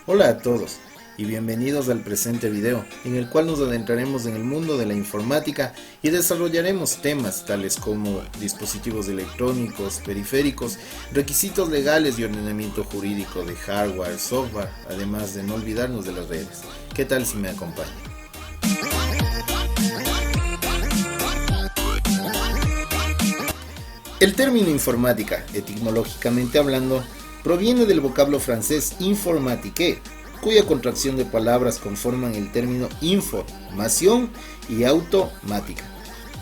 Hola a todos y bienvenidos al presente video, en el cual nos adentraremos en el mundo de la informática y desarrollaremos temas tales como dispositivos electrónicos, periféricos, requisitos legales y ordenamiento jurídico de hardware, software, además de no olvidarnos de las redes. ¿Qué tal si me acompañan? El término informática, etimológicamente hablando, proviene del vocablo francés informatique, cuya contracción de palabras conforman el término información y automática.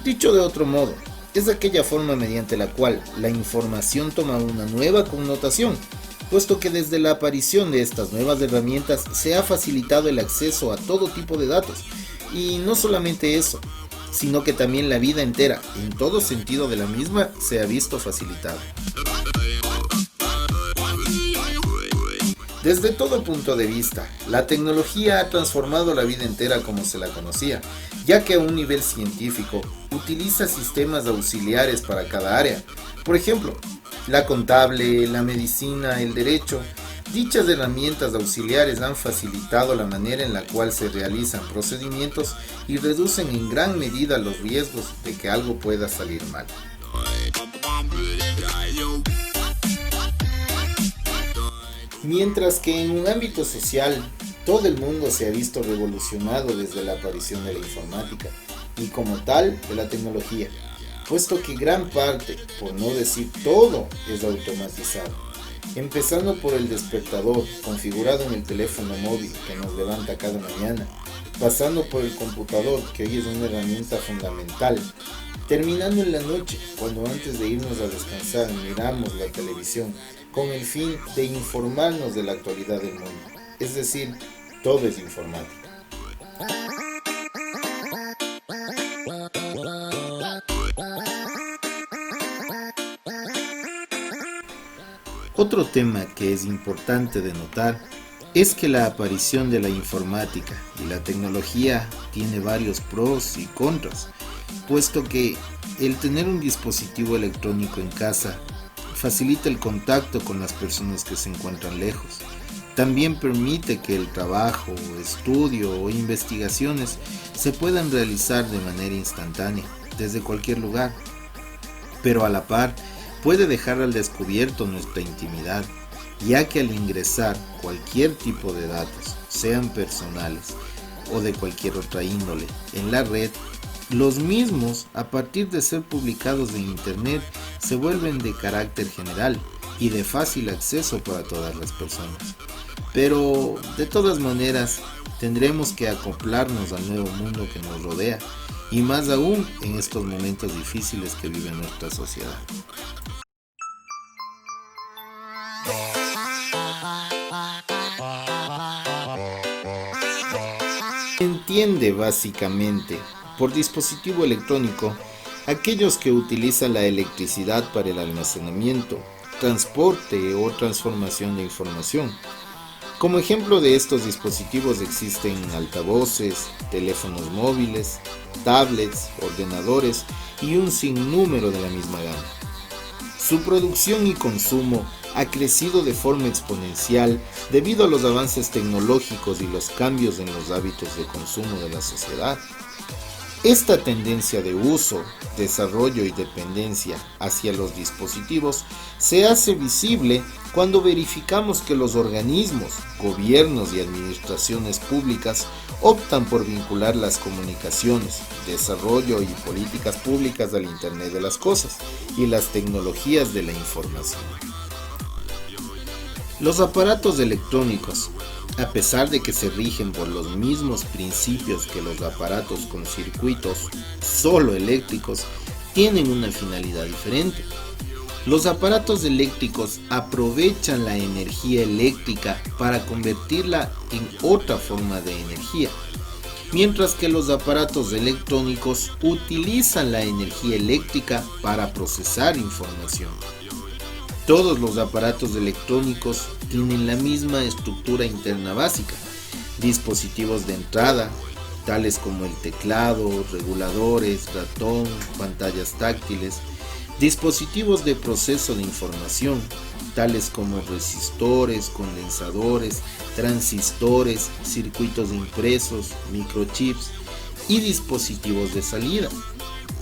Dicho de otro modo, es aquella forma mediante la cual la información toma una nueva connotación, puesto que desde la aparición de estas nuevas herramientas se ha facilitado el acceso a todo tipo de datos, y no solamente eso, sino que también la vida entera, en todo sentido de la misma, se ha visto facilitada. Desde todo punto de vista, la tecnología ha transformado la vida entera como se la conocía, ya que a un nivel científico utiliza sistemas auxiliares para cada área. Por ejemplo, la contable, la medicina, el derecho. Dichas herramientas auxiliares han facilitado la manera en la cual se realizan procedimientos y reducen en gran medida los riesgos de que algo pueda salir mal. Mientras que en un ámbito social, todo el mundo se ha visto revolucionado desde la aparición de la informática y como tal de la tecnología, puesto que gran parte, por no decir todo, es automatizado. Empezando por el despertador configurado en el teléfono móvil que nos levanta cada mañana, pasando por el computador que hoy es una herramienta fundamental, terminando en la noche cuando antes de irnos a descansar miramos la televisión con el fin de informarnos de la actualidad del mundo, es decir, todo es informática. Otro tema que es importante de notar es que la aparición de la informática y la tecnología tiene varios pros y contras, puesto que el tener un dispositivo electrónico en casa facilita el contacto con las personas que se encuentran lejos. También permite que el trabajo, estudio o investigaciones se puedan realizar de manera instantánea, desde cualquier lugar. Pero a la par, puede dejar al descubierto nuestra intimidad, ya que al ingresar cualquier tipo de datos, sean personales o de cualquier otra índole, en la red, los mismos, a partir de ser publicados en internet, se vuelven de carácter general y de fácil acceso para todas las personas. Pero, de todas maneras, tendremos que acoplarnos al nuevo mundo que nos rodea, y más aún en estos momentos difíciles que vive nuestra sociedad. Entiende básicamente por dispositivo electrónico aquellos que utilizan la electricidad para el almacenamiento, transporte o transformación de información. Como ejemplo de estos dispositivos existen altavoces, teléfonos móviles, tablets, ordenadores y un sinnúmero de la misma gama. Su producción y consumo ha crecido de forma exponencial debido a los avances tecnológicos y los cambios en los hábitos de consumo de la sociedad. Esta tendencia de uso, desarrollo y dependencia hacia los dispositivos se hace visible cuando verificamos que los organismos, gobiernos y administraciones públicas optan por vincular las comunicaciones, desarrollo y políticas públicas al Internet de las cosas y las tecnologías de la información. Los aparatos electrónicos, a pesar de que se rigen por los mismos principios que los aparatos con circuitos solo eléctricos, tienen una finalidad diferente. Los aparatos eléctricos aprovechan la energía eléctrica para convertirla en otra forma de energía, mientras que los aparatos electrónicos utilizan la energía eléctrica para procesar información. Todos los aparatos electrónicos tienen la misma estructura interna básica: dispositivos de entrada, tales como el teclado, reguladores, ratón, pantallas táctiles, dispositivos de proceso de información, tales como resistores, condensadores, transistores, circuitos impresos, microchips y dispositivos de salida,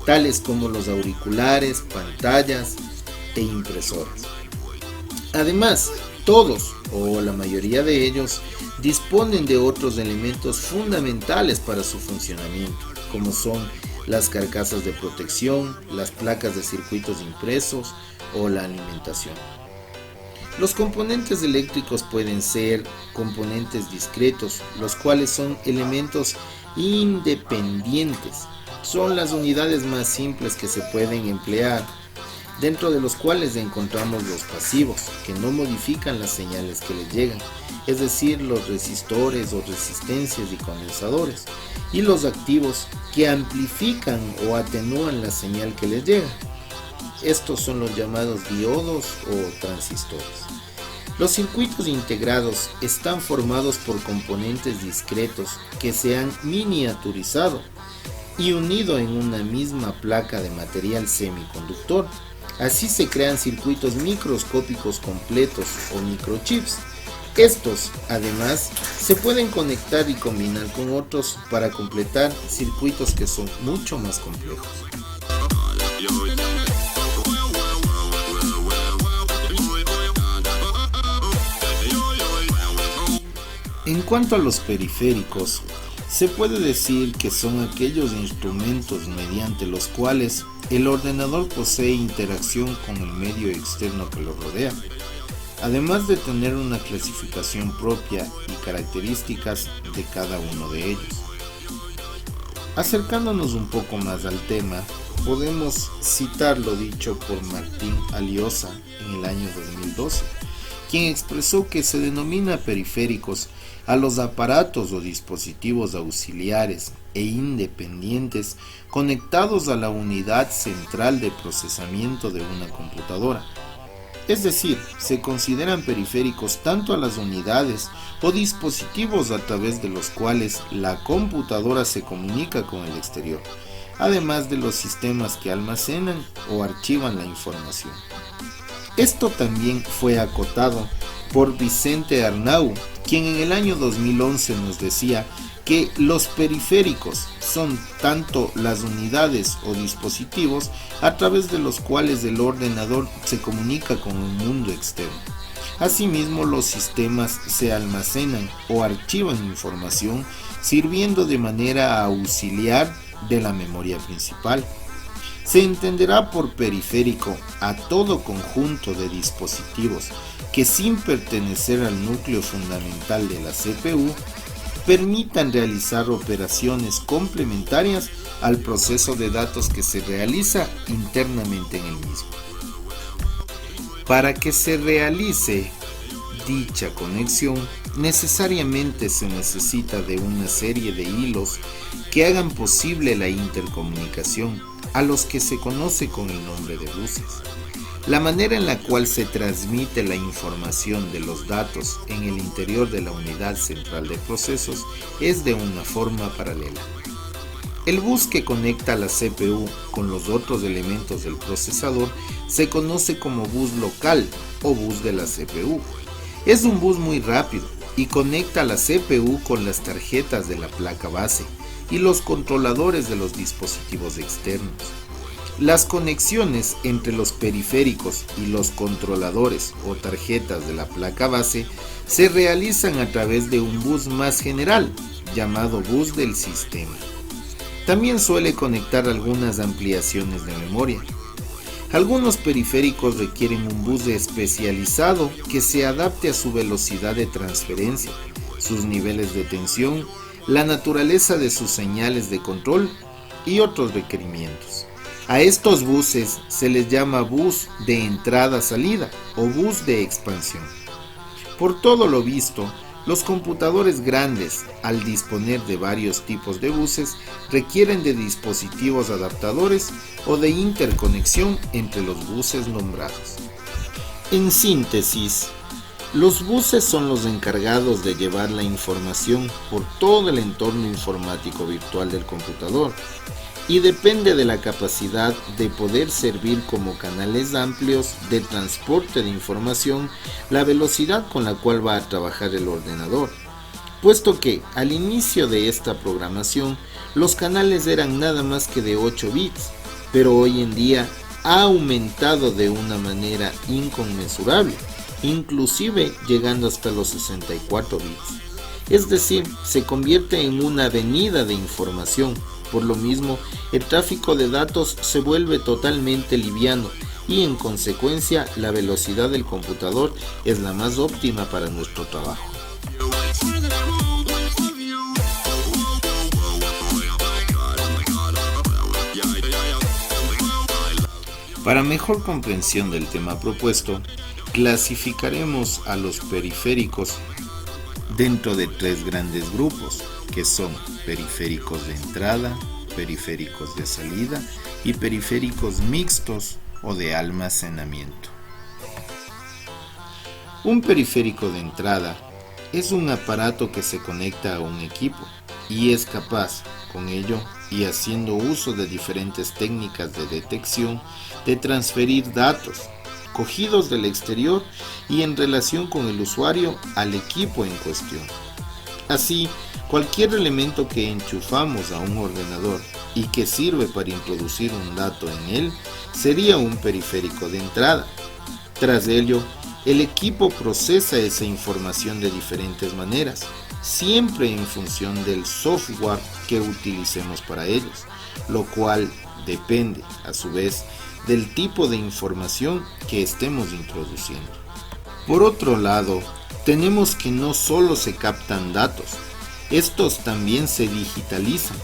tales como los auriculares, pantallas e impresoras. Además, todos o la mayoría de ellos disponen de otros elementos fundamentales para su funcionamiento, como son las carcasas de protección, las placas de circuitos impresos o la alimentación. Los componentes eléctricos pueden ser componentes discretos, los cuales son elementos independientes. Son las unidades más simples que se pueden emplear, dentro de los cuales encontramos los pasivos, que no modifican las señales que les llegan, es decir, los resistores o resistencias y condensadores, y los activos, que amplifican o atenúan la señal que les llega. Estos son los llamados diodos o transistores. Los circuitos integrados están formados por componentes discretos que se han miniaturizado y unido en una misma placa de material semiconductor. Así se crean circuitos microscópicos completos o microchips. Estos, además, se pueden conectar y combinar con otros para completar circuitos que son mucho más complejos. En cuanto a los periféricos, se puede decir que son aquellos instrumentos mediante los cuales el ordenador posee interacción con el medio externo que lo rodea, además de tener una clasificación propia y características de cada uno de ellos. Acercándonos un poco más al tema, podemos citar lo dicho por Martín Aliosa en el año 2012, quien expresó que se denomina periféricos a los aparatos o dispositivos auxiliares e independientes conectados a la unidad central de procesamiento de una computadora. Es decir, se consideran periféricos tanto a las unidades o dispositivos a través de los cuales la computadora se comunica con el exterior, además de los sistemas que almacenan o archivan la información. Esto también fue acotado por Vicente Arnau, quien en el año 2011 nos decía que los periféricos son tanto las unidades o dispositivos a través de los cuales el ordenador se comunica con el mundo externo. Asimismo, los sistemas se almacenan o archivan información sirviendo de manera auxiliar de la memoria principal. Se entenderá por periférico a todo conjunto de dispositivos que, sin pertenecer al núcleo fundamental de la CPU, permitan realizar operaciones complementarias al proceso de datos que se realiza internamente en el mismo. Para que se realice dicha conexión, necesariamente se necesita de una serie de hilos que hagan posible la intercomunicación, a los que se conoce con el nombre de buses. La manera en la cual se transmite la información de los datos en el interior de la unidad central de procesos es de una forma paralela. El bus que conecta la CPU con los otros elementos del procesador se conoce como bus local o bus de la CPU. Es un bus muy rápido y conecta la CPU con las tarjetas de la placa base y los controladores de los dispositivos externos. Las conexiones entre los periféricos y los controladores o tarjetas de la placa base se realizan a través de un bus más general, llamado bus del sistema. También suele conectar algunas ampliaciones de memoria. Algunos periféricos requieren un bus especializado que se adapte a su velocidad de transferencia, sus niveles de tensión, la naturaleza de sus señales de control y otros requerimientos. A estos buses se les llama bus de entrada-salida o bus de expansión. Por todo lo visto, los computadores grandes, al disponer de varios tipos de buses, requieren de dispositivos adaptadores o de interconexión entre los buses nombrados. En síntesis, Los buses son los encargados de llevar la información por todo el entorno informático virtual del computador y depende de la capacidad de poder servir como canales amplios de transporte de información la velocidad con la cual va a trabajar el ordenador, puesto que al inicio de esta programación los canales eran nada más que de 8 bits, pero hoy en día ha aumentado de una manera inconmensurable, inclusive llegando hasta los 64 bits. Es decir, se convierte en una avenida de información. Por lo mismo, el tráfico de datos se vuelve totalmente liviano y en consecuencia la velocidad del computador es la más óptima para nuestro trabajo. Para mejor comprensión del tema propuesto, clasificaremos a los periféricos dentro de 3 grandes grupos, que son periféricos de entrada, periféricos de salida y periféricos mixtos o de almacenamiento. Un periférico de entrada es un aparato que se conecta a un equipo y es capaz, con ello y haciendo uso de diferentes técnicas de detección, de transferir datos cogidos del exterior y en relación con el usuario al equipo en cuestión. Así, cualquier elemento que enchufamos a un ordenador y que sirve para introducir un dato en él sería un periférico de entrada. Tras ello, el equipo procesa esa información de diferentes maneras, siempre en función del software que utilicemos para ellos, lo cual depende, a su vez, del tipo de información que estemos introduciendo. Por otro lado, tenemos que no solo se captan datos, estos también se digitalizan.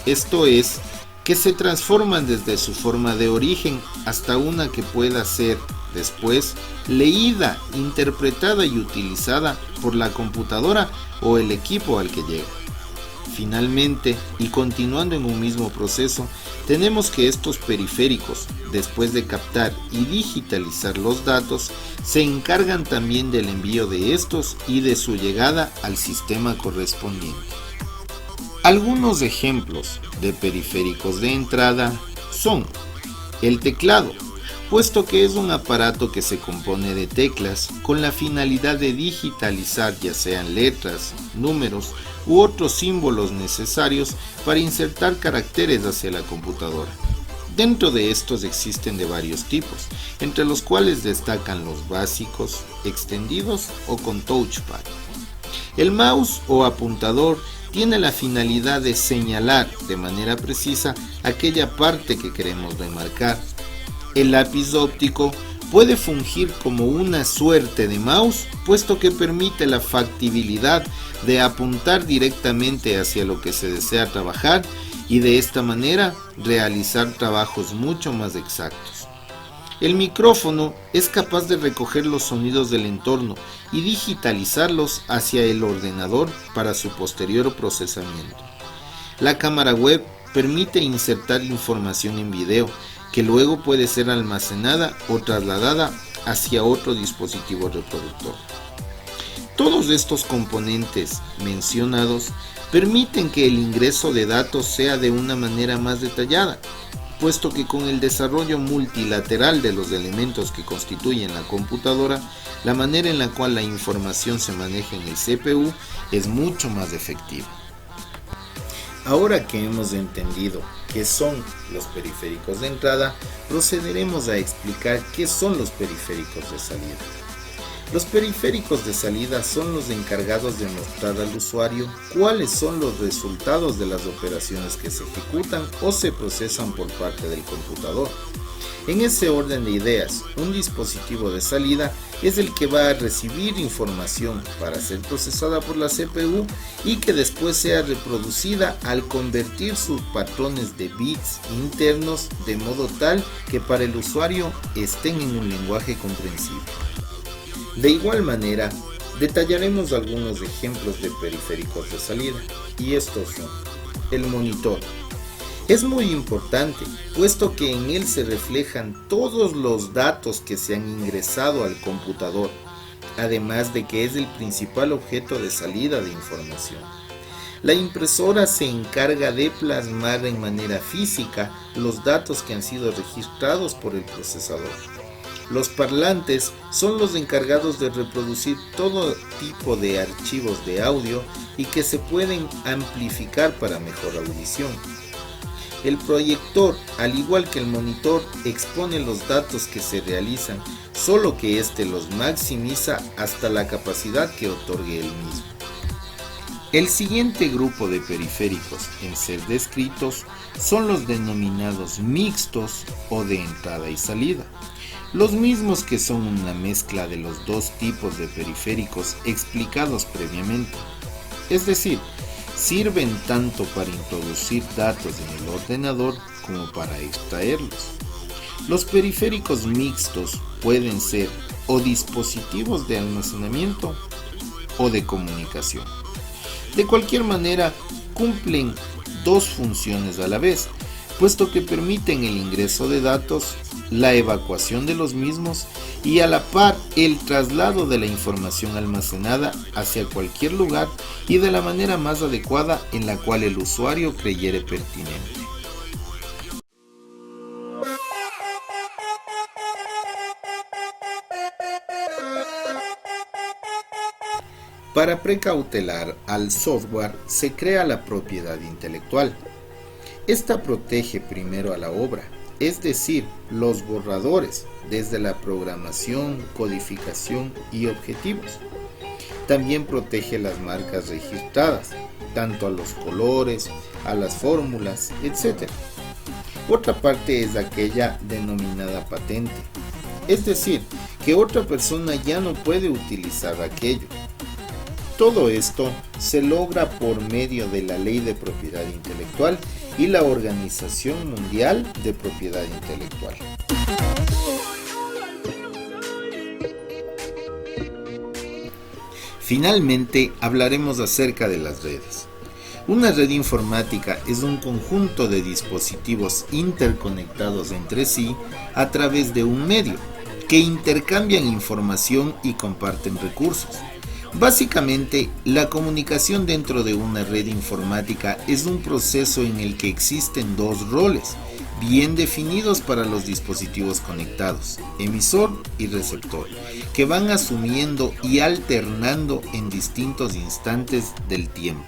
Esto es, que se transforman desde su forma de origen hasta una que pueda ser después leída, interpretada y utilizada por la computadora o el equipo al que llega. Finalmente, y continuando en un mismo proceso, tenemos que estos periféricos, después de captar y digitalizar los datos, se encargan también del envío de estos y de su llegada al sistema correspondiente. Algunos ejemplos de periféricos de entrada son el teclado, puesto que es un aparato que se compone de teclas con la finalidad de digitalizar ya sean letras, números u otros símbolos necesarios para insertar caracteres hacia la computadora. Dentro de estos existen de varios tipos, entre los cuales destacan los básicos, extendidos o con touchpad. El mouse o apuntador tiene la finalidad de señalar de manera precisa aquella parte que queremos remarcar. El lápiz óptico puede fungir como una suerte de mouse, puesto que permite la factibilidad de apuntar directamente hacia lo que se desea trabajar y de esta manera realizar trabajos mucho más exactos. El micrófono es capaz de recoger los sonidos del entorno y digitalizarlos hacia el ordenador para su posterior procesamiento. La cámara web permite insertar información en video, que luego puede ser almacenada o trasladada hacia otro dispositivo reproductor. Todos estos componentes mencionados permiten que el ingreso de datos sea de una manera más detallada, puesto que con el desarrollo multilateral de los elementos que constituyen la computadora, la manera en la cual la información se maneja en el CPU es mucho más efectiva. Ahora que hemos entendido qué son los periféricos de entrada, procederemos a explicar qué son los periféricos de salida. Los periféricos de salida son los encargados de mostrar al usuario cuáles son los resultados de las operaciones que se ejecutan o se procesan por parte del computador. En ese orden de ideas, un dispositivo de salida es el que va a recibir información para ser procesada por la CPU y que después sea reproducida al convertir sus patrones de bits internos de modo tal que para el usuario estén en un lenguaje comprensible. De igual manera, detallaremos algunos ejemplos de periféricos de salida, y estos son: el monitor. Es muy importante, puesto que en él se reflejan todos los datos que se han ingresado al computador, además de que es el principal objeto de salida de información. La impresora se encarga de plasmar en manera física los datos que han sido registrados por el procesador. Los parlantes son los encargados de reproducir todo tipo de archivos de audio y que se pueden amplificar para mejor audición. El proyector, al igual que el monitor, expone los datos que se realizan, solo que éste los maximiza hasta la capacidad que otorgue el mismo. El siguiente grupo de periféricos en ser descritos son los denominados mixtos o de entrada y salida, los mismos que son una mezcla de los dos tipos de periféricos explicados previamente, es decir, sirven tanto para introducir datos en el ordenador como para extraerlos. Los periféricos mixtos pueden ser o dispositivos de almacenamiento o de comunicación. De cualquier manera, cumplen dos funciones a la vez, puesto que permiten el ingreso de datos, la evacuación de los mismos y a la par el traslado de la información almacenada hacia cualquier lugar y de la manera más adecuada en la cual el usuario creyere pertinente. Para precautelar al software se crea la propiedad intelectual. Esta protege primero a la obra, es decir, los borradores, desde la programación, codificación y objetivos. También protege las marcas registradas, tanto a los colores, a las fórmulas, etc. Otra parte es aquella denominada patente, es decir, que otra persona ya no puede utilizar aquello. Todo esto se logra por medio de la Ley de Propiedad Intelectual y la Organización Mundial de Propiedad Intelectual. Finalmente, hablaremos acerca de las redes. Una red informática es un conjunto de dispositivos interconectados entre sí a través de un medio, que intercambian información y comparten recursos. Básicamente, la comunicación dentro de una red informática es un proceso en el que existen dos roles, bien definidos para los dispositivos conectados, emisor y receptor, que van asumiendo y alternando en distintos instantes del tiempo.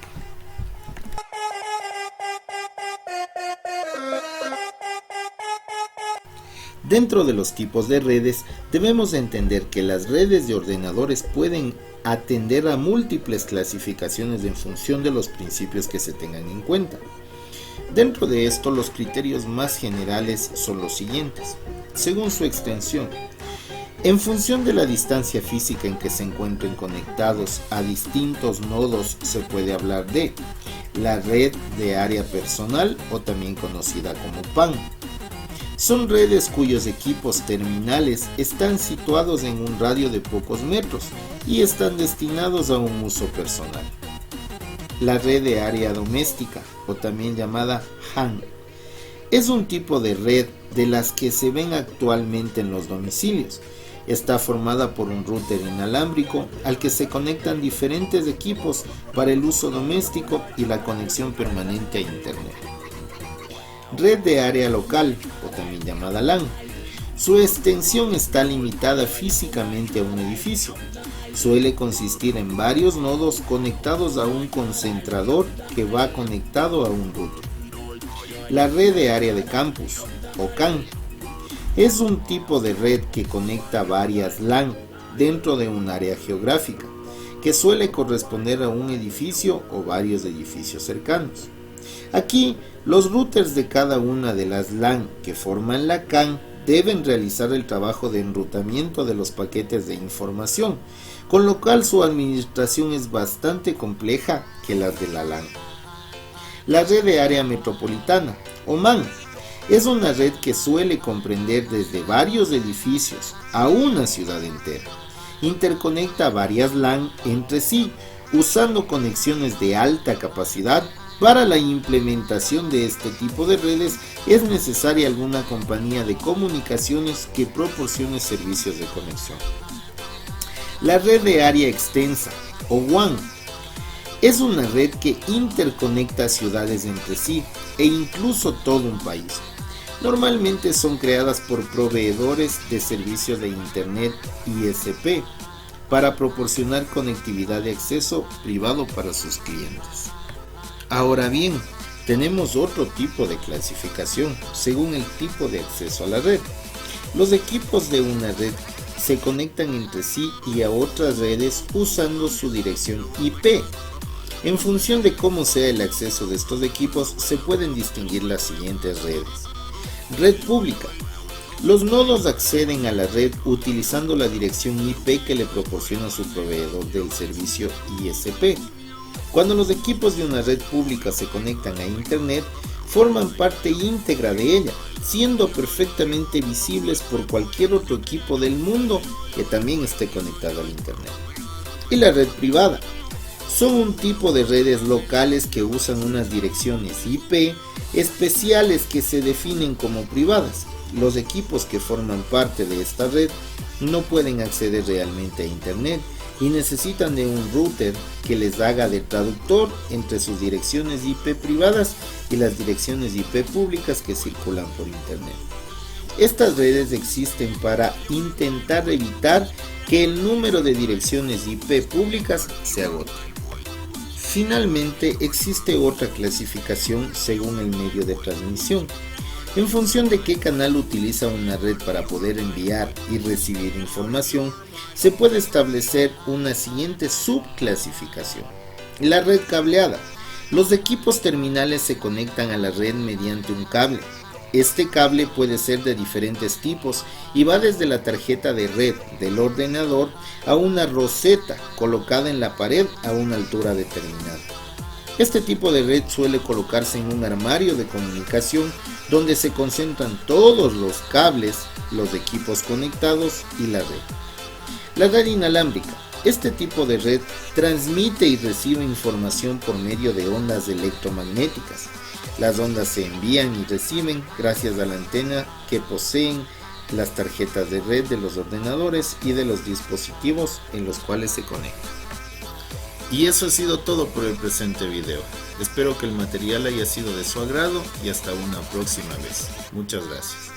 Dentro de los tipos de redes, debemos entender que las redes de ordenadores pueden atender a múltiples clasificaciones en función de los principios que se tengan en cuenta. Dentro de esto, los criterios más generales son los siguientes, según su extensión. En función de la distancia física en que se encuentren conectados a distintos nodos, se puede hablar de la red de área personal o también conocida como PAN. Son redes cuyos equipos terminales están situados en un radio de pocos metros y están destinados a un uso personal. La red de área doméstica, o también llamada HAN, es un tipo de red de las que se ven actualmente en los domicilios. Está formada por un router inalámbrico al que se conectan diferentes equipos para el uso doméstico y la conexión permanente a Internet. Red de área local, o también llamada LAN. Su extensión está limitada físicamente a un edificio. Suele consistir en varios nodos conectados a un concentrador que va conectado a un router. La red de área de campus, o CAN, es un tipo de red que conecta varias LAN dentro de un área geográfica, que suele corresponder a un edificio o varios edificios cercanos. Aquí, los routers de cada una de las LAN que forman la CAN deben realizar el trabajo de enrutamiento de los paquetes de información, con lo cual su administración es bastante compleja que las de la LAN. La red de área metropolitana, o MAN, es una red que suele comprender desde varios edificios a una ciudad entera. Interconecta varias LAN entre sí, usando conexiones de alta capacidad. Para la implementación de este tipo de redes es necesaria alguna compañía de comunicaciones que proporcione servicios de conexión. La red de área extensa, o WAN, es una red que interconecta ciudades entre sí e incluso todo un país. Normalmente son creadas por proveedores de servicios de Internet ISP para proporcionar conectividad de acceso privado para sus clientes. Ahora bien, tenemos otro tipo de clasificación según el tipo de acceso a la red. Los equipos de una red se conectan entre sí y a otras redes usando su dirección IP. En función de cómo sea el acceso de estos equipos, se pueden distinguir las siguientes redes. Red pública. Los nodos acceden a la red utilizando la dirección IP que le proporciona su proveedor del servicio ISP. Cuando los equipos de una red pública se conectan a Internet, forman parte íntegra de ella, siendo perfectamente visibles por cualquier otro equipo del mundo que también esté conectado al Internet. Y la red privada. Son un tipo de redes locales que usan unas direcciones IP especiales que se definen como privadas. Los equipos que forman parte de esta red no pueden acceder realmente a Internet y necesitan de un router que les haga de traductor entre sus direcciones IP privadas y las direcciones IP públicas que circulan por Internet. Estas redes existen para intentar evitar que el número de direcciones IP públicas se agote. Finalmente, existe otra clasificación según el medio de transmisión. En función de qué canal utiliza una red para poder enviar y recibir información, se puede establecer una siguiente subclasificación. La red cableada. Los equipos terminales se conectan a la red mediante un cable. Este cable puede ser de diferentes tipos y va desde la tarjeta de red del ordenador a una roseta colocada en la pared a una altura determinada. Este tipo de red suele colocarse en un armario de comunicación donde se concentran todos los cables, los equipos conectados y la red. La red inalámbrica. Este tipo de red transmite y recibe información por medio de ondas electromagnéticas. Las ondas se envían y reciben gracias a la antena que poseen las tarjetas de red de los ordenadores y de los dispositivos en los cuales se conectan. Y eso ha sido todo por el presente video. Espero que el material haya sido de su agrado y hasta una próxima vez. Muchas gracias.